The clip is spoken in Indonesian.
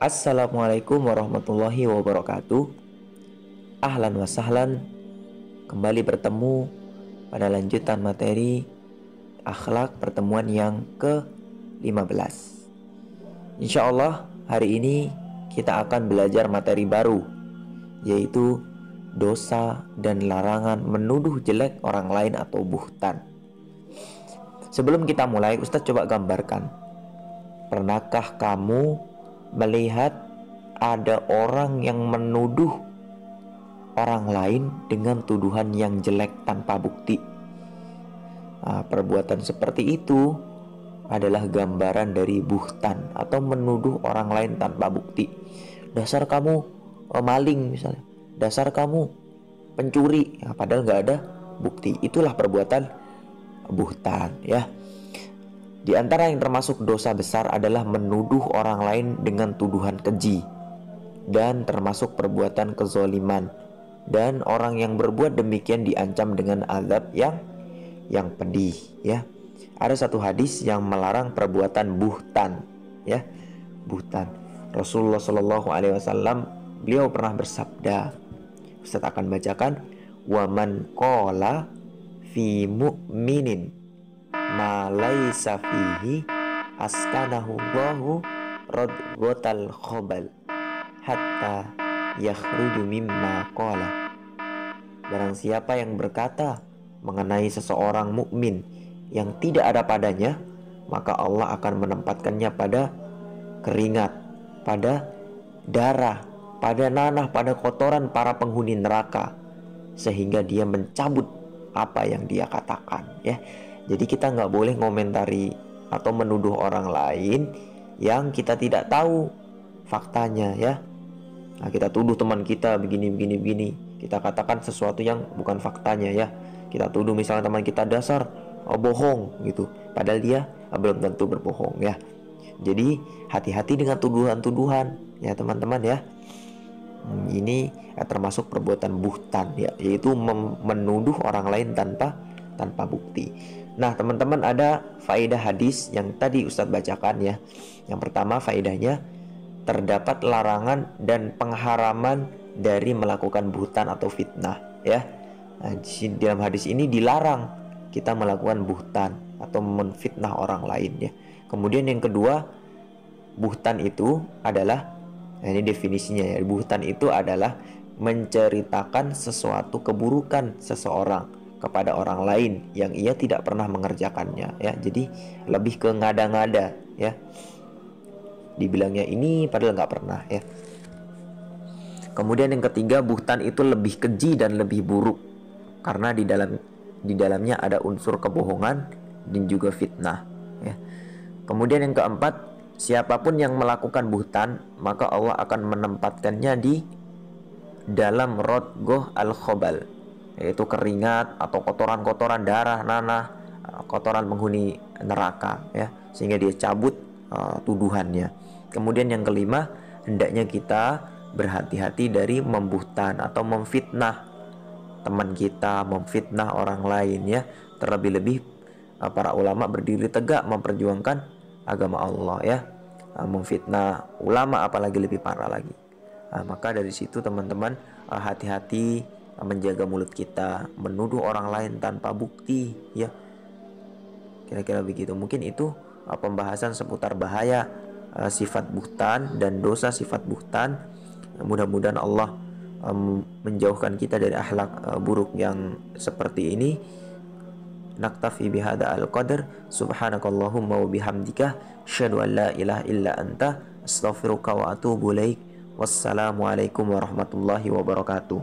Assalamualaikum warahmatullahi wabarakatuh. Ahlan wa sahlan. Kembali bertemu pada lanjutan materi akhlak pertemuan yang ke-15. Insya Allah hari ini kita akan belajar materi baru, yaitu dosa dan larangan menuduh jelek orang lain atau buhtan. Sebelum kita mulai, Ustadz coba gambarkan. Pernahkah kamu melihat ada orang yang menuduh orang lain dengan tuduhan yang jelek tanpa bukti? Perbuatan seperti itu adalah gambaran dari buhtan atau menuduh orang lain tanpa bukti. Dasar kamu maling misalnya, dasar kamu pencuri, padahal nggak ada bukti. Itulah perbuatan buhtan, ya. Di antara yang termasuk dosa besar adalah menuduh orang lain dengan tuduhan keji, dan termasuk perbuatan kezoliman, dan orang yang berbuat demikian diancam dengan azab yang pedih, ya. Ada satu hadis yang melarang perbuatan buhtan, ya, buhtan. Rasulullah Shallallahu Alaihi Wasallam beliau pernah bersabda, Ustaz akan bacakan, wa man qala fi mu'minin ma laisa fihi askanahu Allahu radghatal khabal hatta yakhruju mimma qala. Barang siapa yang berkata mengenai seseorang mukmin yang tidak ada padanya, maka Allah akan menempatkannya pada keringat, pada darah, pada nanah, pada kotoran para penghuni neraka, sehingga dia mencabut apa yang dia katakan, ya. Jadi kita nggak boleh ngomentari atau menuduh orang lain yang kita tidak tahu faktanya, ya. Nah, kita tuduh teman kita begini. Kita katakan sesuatu yang bukan faktanya, ya. Kita tuduh misalnya teman kita dasar bohong gitu, padahal dia belum tentu berbohong, ya. Jadi hati-hati dengan tuduhan-tuduhan, ya teman-teman, ya. Ini termasuk perbuatan buhtan, ya, yaitu menuduh orang lain tanpa bukti. Nah teman-teman, ada faedah hadis yang tadi Ustadz bacakan, ya. Yang pertama faedahnya, terdapat larangan dan pengharaman dari melakukan buhtan atau fitnah, ya. Nah, dalam hadis ini dilarang kita melakukan buhtan atau menfitnah orang lain, ya. Kemudian yang kedua, buhtan itu adalah, nah ini definisinya, ya. Buhtan itu adalah menceritakan sesuatu keburukan seseorang kepada orang lain yang ia tidak pernah mengerjakannya, ya. Jadi lebih ke ngada-ngada, ya. Dibilangnya ini padahal nggak pernah, ya. Kemudian yang ketiga, buhtan itu lebih keji dan lebih buruk karena di dalamnya ada unsur kebohongan dan juga fitnah, ya. Kemudian yang keempat, siapapun yang melakukan buhtan, maka Allah akan menempatkannya di dalam radghah al-khabal, yaitu keringat atau kotoran-kotoran darah, nanah, kotoran penghuni neraka, ya, sehingga dia cabut tuduhannya. Kemudian yang kelima, hendaknya kita berhati-hati dari membuhtan atau memfitnah teman kita, memfitnah orang lain, ya. Terlebih-lebih para ulama berdiri tegak memperjuangkan agama Allah, ya. Memfitnah ulama apalagi lebih parah lagi. Maka dari situ teman-teman, hati-hati menjaga mulut kita, menuduh orang lain tanpa bukti, ya. Kira-kira begitu. Mungkin itu pembahasan seputar bahaya sifat buhtan dan dosa sifat buhtan. Mudah-mudahan Allah menjauhkan kita dari akhlak buruk yang seperti ini. Naktafi bihada al-qadar. Subhanakallahumma wa bihamdika asyhadu an la ilaha illa anta astaghfiruka wa atubu ilaik. Wassalamualaikum warahmatullahi wabarakatuh.